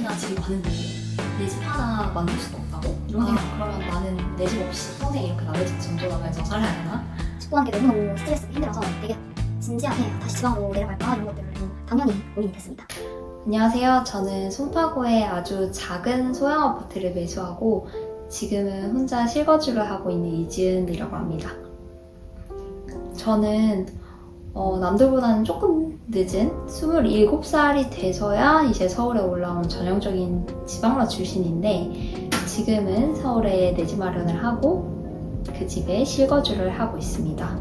집이나 집이 많은데 내 집 하나 만들 수도 없다고? 이런 생각. 그러면 나는 내 집 없이 평생 이렇게 남의 집 정조나면서 살아야 되나? 식구하는 게 너무너무 스트레스고 힘들어서 되게 진지하게 다시 지방으로 내려갈까 이런 것들을 당연히 고민이 됐습니다. 안녕하세요. 저는 송파구에 아주 작은 소형 아파트를 매수하고 지금은 혼자 실거주를 하고 있는 이지은이라고 합니다. 저는 남들보다는 조금 늦은 27살이 돼서야 이제 서울에 올라온 전형적인 지방러 출신인데 지금은 서울에 내 집 마련을 하고 그 집에 실거주를 하고 있습니다.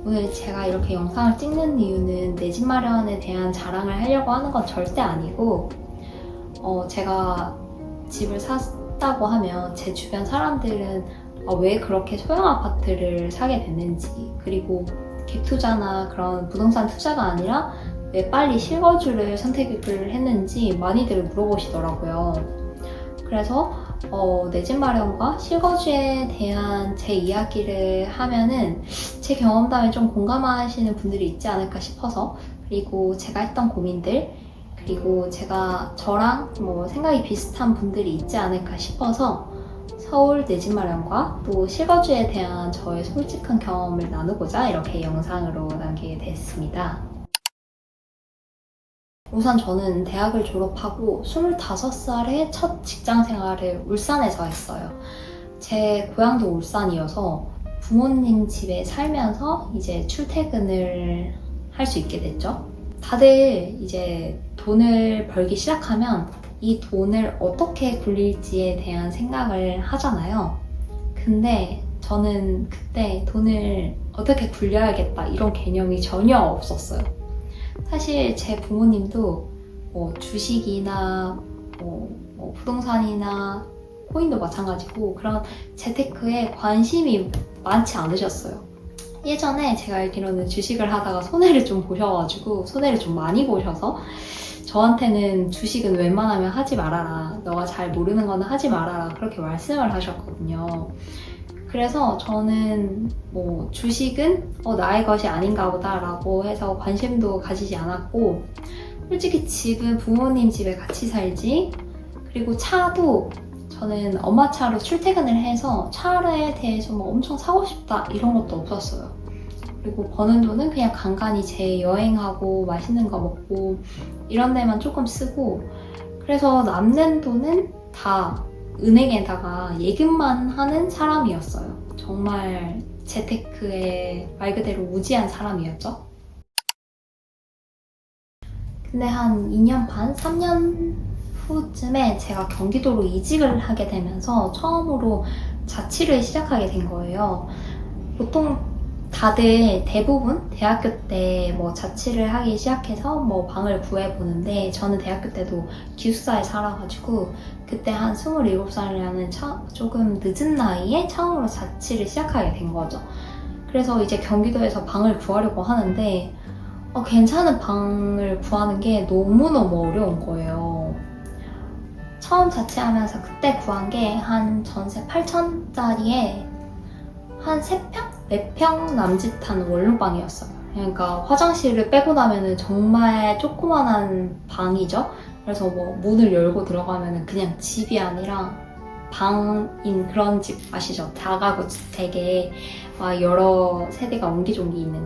오늘 제가 이렇게 영상을 찍는 이유는 내 집 마련에 대한 자랑을 하려고 하는 건 절대 아니고 제가 집을 샀다고 하면 제 주변 사람들은 왜 그렇게 소형 아파트를 사게 됐는지, 그리고 갭투자나 그런 부동산 투자가 아니라 왜 빨리 실거주를 선택을 했는지 많이들 물어보시더라고요. 그래서 내 집 마련과 실거주에 대한 제 이야기를 하면은 제 경험담에 좀 공감하시는 분들이 있지 않을까 싶어서, 그리고 제가 했던 고민들, 그리고 저랑 생각이 비슷한 분들이 있지 않을까 싶어서 서울 내 집 마련과 또 실거주에 대한 저의 솔직한 경험을 나누고자 이렇게 영상으로 남기게 됐습니다. 우선 저는 대학을 졸업하고 25살에 첫 직장 생활을 울산에서 했어요. 제 고향도 울산이어서 부모님 집에 살면서 이제 출퇴근을 할 수 있게 됐죠. 다들 이제 돈을 벌기 시작하면 이 돈을 어떻게 굴릴지에 대한 생각을 하잖아요. 근데 저는 그때 돈을 어떻게 굴려야겠다 이런 개념이 전혀 없었어요. 사실 제 부모님도 주식이나 부동산이나 코인도 마찬가지고 그런 재테크에 관심이 많지 않으셨어요. 예전에 제가 알기로는 주식을 하다가 손해를 좀 보셔가지고 손해를 좀 많이 보셔서 저한테는 주식은 웬만하면 하지 말아라, 너가 잘 모르는 거는 하지 말아라 그렇게 말씀을 하셨거든요. 그래서 저는 주식은 나의 것이 아닌가 보다 라고 해서 관심도 가지지 않았고, 솔직히 집은 부모님 집에 같이 살지, 그리고 차도 저는 엄마 차로 출퇴근을 해서 차에 대해서 엄청 사고 싶다 이런 것도 없었어요. 그리고 버는 돈은 그냥 간간히 제 여행하고 맛있는 거 먹고 이런 데만 조금 쓰고, 그래서 남는 돈은 다 은행에다가 예금만 하는 사람이었어요. 정말 재테크에 말 그대로 무지한 사람이었죠. 근데 한 2년 반, 3년 후쯤에 제가 경기도로 이직을 하게 되면서 처음으로 자취를 시작하게 된 거예요. 보통 대부분 대학교 때 자취를 하기 시작해서 방을 구해보는데, 저는 대학교 때도 기숙사에 살아가지고 그때 한 27살이라는 조금 늦은 나이에 처음으로 자취를 시작하게 된 거죠. 그래서 이제 경기도에서 방을 구하려고 하는데 괜찮은 방을 구하는 게 너무너무 어려운 거예요. 처음 자취하면서 그때 구한 게 한 전세 8,000짜리에 한 3평? 4평 남짓한 원룸방이었어요. 그러니까 화장실을 빼고 나면은 정말 조그만한 방이죠. 그래서 문을 열고 들어가면은 그냥 집이 아니라 방인 그런 집 아시죠? 다가구 주택에 여러 세대가 옹기종기 있는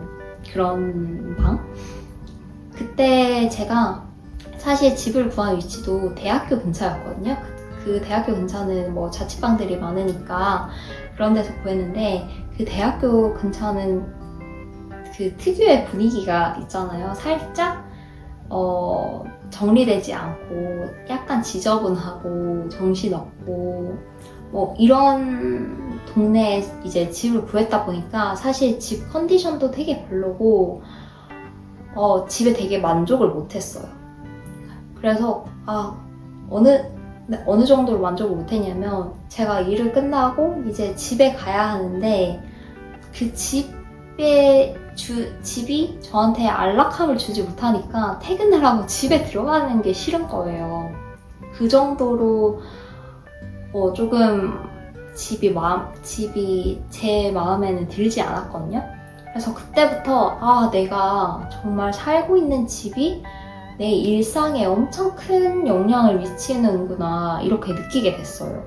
그런 방? 그때 제가 사실 집을 구한 위치도 대학교 근처였거든요. 그 대학교 근처는 자취방들이 많으니까 그런 데서 구했는데, 그 대학교 근처는 그 특유의 분위기가 있잖아요. 살짝 정리되지 않고 약간 지저분하고 정신없고 이런 동네에 이제 집을 구했다 보니까 사실 집 컨디션도 되게 별로고 집에 되게 만족을 못했어요. 그래서 어느 정도로 만족을 못했냐면, 제가 일을 끝나고 이제 집에 가야 하는데 그 집이 저한테 안락함을 주지 못하니까 퇴근을 하고 집에 들어가는 게 싫은 거예요. 그 정도로 조금 집이 제 마음에는 들지 않았거든요. 그래서 그때부터 내가 정말 살고 있는 집이 내 일상에 엄청 큰 영향을 미치는구나 이렇게 느끼게 됐어요.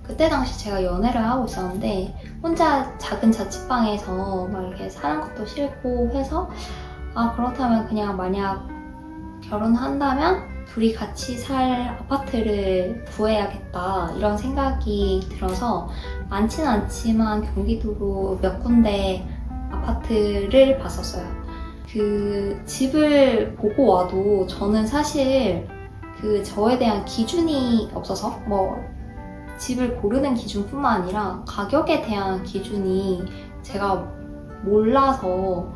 그때 당시 제가 연애를 하고 있었는데 혼자 작은 자취방에서 막 이렇게 사는 것도 싫고 해서 그렇다면 그냥 만약 결혼한다면 둘이 같이 살 아파트를 구해야겠다 이런 생각이 들어서 많지는 않지만 경기도로 몇 군데 아파트를 봤었어요. 그 집을 보고 와도 저는 사실 그 저에 대한 기준이 없어서 집을 고르는 기준뿐만 아니라 가격에 대한 기준이 제가 몰라서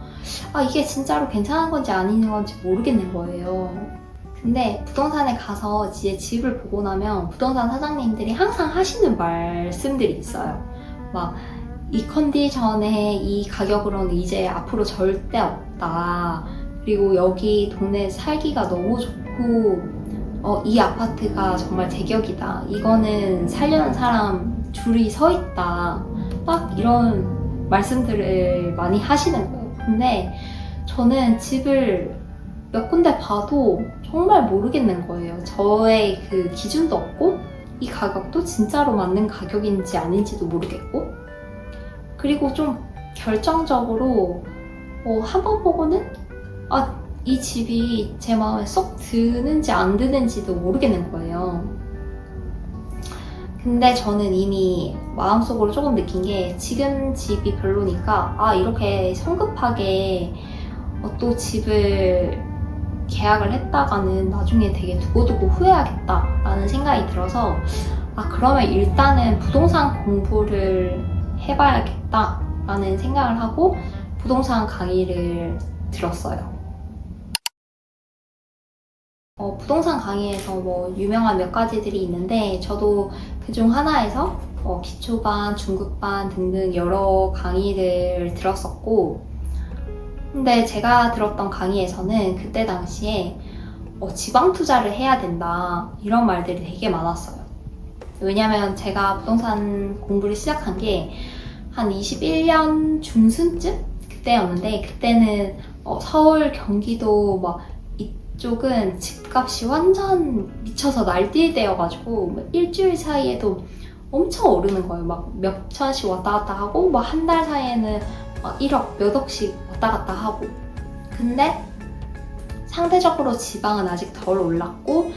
이게 진짜로 괜찮은 건지 아닌 건지 모르겠는 거예요. 근데 부동산에 가서 이제 집을 보고 나면 부동산 사장님들이 항상 하시는 말씀들이 있어요. 막 이 컨디션에 이 가격으로는 이제 앞으로 절대 없다. 그리고 여기 동네 살기가 너무 좋고 이 아파트가 정말 제격이다. 이거는 살려는 사람 줄이 서 있다. 막 이런 말씀들을 많이 하시는 거예요. 근데 저는 집을 몇 군데 봐도 정말 모르겠는 거예요. 저의 그 기준도 없고 이 가격도 진짜로 맞는 가격인지 아닌지도 모르겠고 그리고 좀 결정적으로 한 번 보고는 이 집이 제 마음에 쏙 드는지 안 드는지도 모르겠는 거예요. 근데 저는 이미 마음속으로 조금 느낀 게 지금 집이 별로니까 이렇게 성급하게 또 집을 계약을 했다가는 나중에 되게 두고두고 후회하겠다라는 생각이 들어서 그러면 일단은 부동산 공부를 해봐야겠다라는 생각을 하고 부동산 강의를 들었어요. 부동산 강의에서 유명한 몇 가지들이 있는데 저도 그중 하나에서 기초반, 중급반 등등 여러 강의를 들었었고 근데 제가 들었던 강의에서는 그때 당시에 지방 투자를 해야 된다 이런 말들이 되게 많았어요. 왜냐면 제가 부동산 공부를 시작한 게 한 21년 중순쯤? 그때였는데 그때는 서울, 경기도 이쪽은 집값이 완전 미쳐서 날뛸 때여가지고 일주일 사이에도 엄청 오르는 거예요. 몇 천씩 왔다 갔다 하고 한 달 사이에는 1억, 몇 억씩 왔다 갔다 하고 근데 상대적으로 지방은 아직 덜 올랐고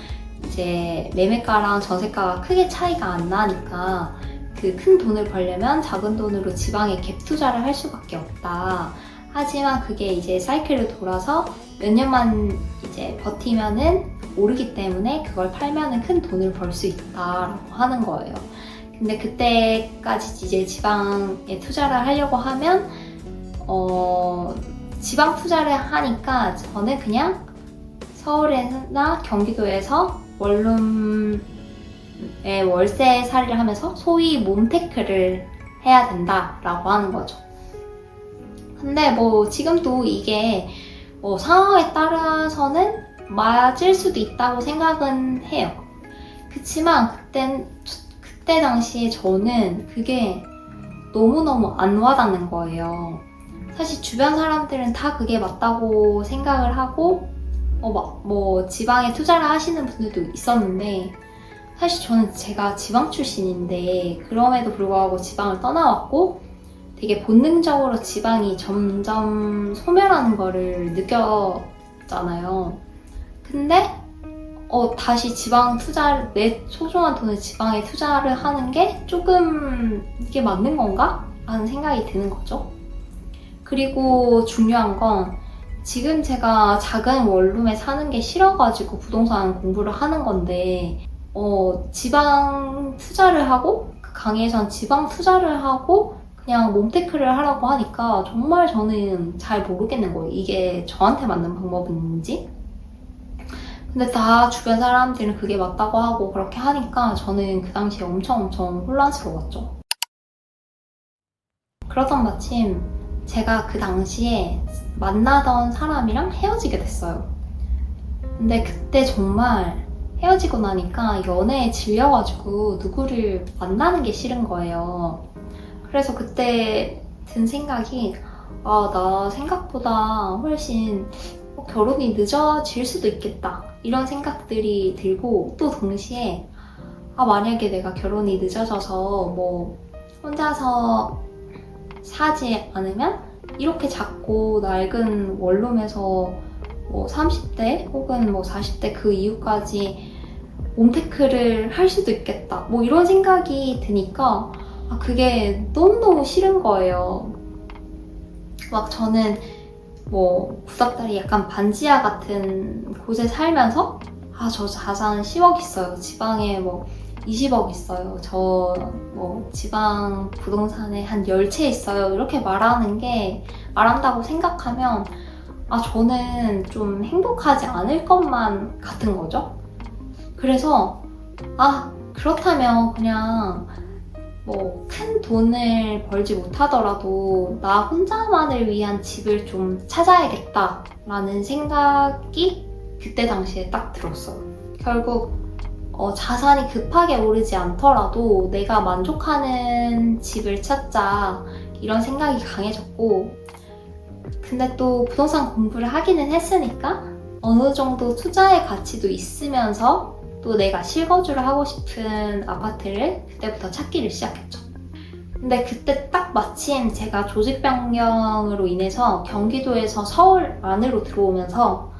이제 매매가랑 전세가가 크게 차이가 안 나니까 그 큰 돈을 벌려면 작은 돈으로 지방에 갭 투자를 할 수밖에 없다. 하지만 그게 이제 사이클을 돌아서 몇 년만 이제 버티면은 오르기 때문에 그걸 팔면은 큰 돈을 벌 수 있다라고 하는 거예요. 근데 그때까지 이제 지방에 투자를 하려고 하면 지방 투자를 하니까 저는 그냥 서울이나 경기도에서 원룸에 월세살이를 하면서 소위 몸테크를 해야 된다라고 하는 거죠. 근데 지금도 이게 상황에 따라서는 맞을 수도 있다고 생각은 해요. 그치만 그때 당시에 저는 그게 너무너무 안 와닿는 거예요. 사실 주변 사람들은 다 그게 맞다고 생각을 하고 지방에 투자를 하시는 분들도 있었는데 사실 저는 제가 지방 출신인데 그럼에도 불구하고 지방을 떠나왔고 되게 본능적으로 지방이 점점 소멸하는 거를 느꼈잖아요. 근데 다시 지방 투자를 내 소중한 돈을 지방에 투자를 하는 게 조금 이게 맞는 건가? 라는 생각이 드는 거죠. 그리고 중요한 건 지금 제가 작은 원룸에 사는 게 싫어가지고 부동산 공부를 하는 건데 지방 투자를 하고 그 강의에선 지방 투자를 하고 그냥 몸테크를 하라고 하니까 정말 저는 잘 모르겠는 거예요. 이게 저한테 맞는 방법인지. 근데 다 주변 사람들은 그게 맞다고 하고 그렇게 하니까 저는 그 당시에 엄청 혼란스러웠죠. 그러던 마침 제가 그 당시에 만나던 사람이랑 헤어지게 됐어요. 근데 그때 정말 헤어지고 나니까 연애에 질려가지고 누구를 만나는 게 싫은 거예요. 그래서 그때 든 생각이 나 생각보다 훨씬 결혼이 늦어질 수도 있겠다 이런 생각들이 들고, 또 동시에 만약에 내가 결혼이 늦어져서 뭐 혼자서 사지 않으면 이렇게 작고 낡은 원룸에서 뭐 30대 혹은 뭐 40대 그 이후까지 홈테크를 할 수도 있겠다 뭐 이런 생각이 드니까 그게 너무너무 싫은 거예요. 막 저는 뭐 구닥다리 약간 반지하 같은 곳에 살면서 저 자산 10억 있어요. 지방에 뭐 20억 있어요. 저 뭐 지방 부동산에 한 10채 있어요. 이렇게 말한다고 생각하면 저는 좀 행복하지 않을 것만 같은 거죠. 그래서 그렇다면 그냥 뭐 큰 돈을 벌지 못하더라도 나 혼자만을 위한 집을 좀 찾아야겠다라는 생각이 그때 당시에 딱 들었어요. 결국 자산이 급하게 오르지 않더라도 내가 만족하는 집을 찾자 이런 생각이 강해졌고, 근데 또 부동산 공부를 하기는 했으니까 어느 정도 투자의 가치도 있으면서 또 내가 실거주를 하고 싶은 아파트를 그때부터 찾기를 시작했죠. 근데 그때 딱 마침 제가 조직 변경으로 인해서 경기도에서 서울 안으로 들어오면서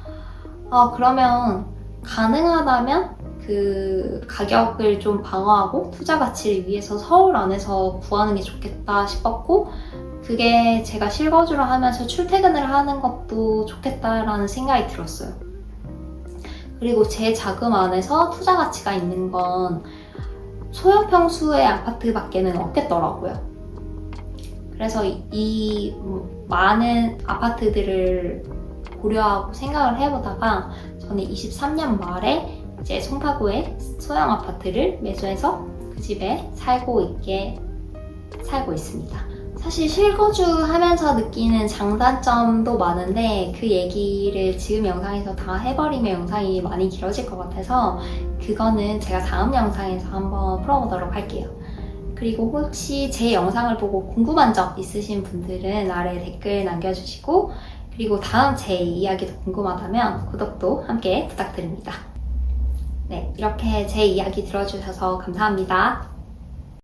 그러면 가능하다면 그 가격을 좀 방어하고 투자 가치를 위해서 서울 안에서 구하는 게 좋겠다 싶었고, 그게 제가 실거주를 하면서 출퇴근을 하는 것도 좋겠다라는 생각이 들었어요. 그리고 제 자금 안에서 투자 가치가 있는 건 소형 평수의 아파트밖에는 없겠더라고요. 그래서 이 많은 아파트들을 고려하고 생각을 해보다가 저는 23년 말에 이제 송파구에 소형 아파트를 매수해서 그 집에 살고 있습니다. 사실 실거주하면서 느끼는 장단점도 많은데 그 얘기를 지금 영상에서 다 해버리면 영상이 많이 길어질 것 같아서 그거는 제가 다음 영상에서 한번 풀어보도록 할게요. 그리고 혹시 제 영상을 보고 궁금한 점 있으신 분들은 아래 댓글 남겨주시고, 그리고 다음 제 이야기도 궁금하다면 구독도 함께 부탁드립니다. 네, 이렇게 제 이야기 들어주셔서 감사합니다.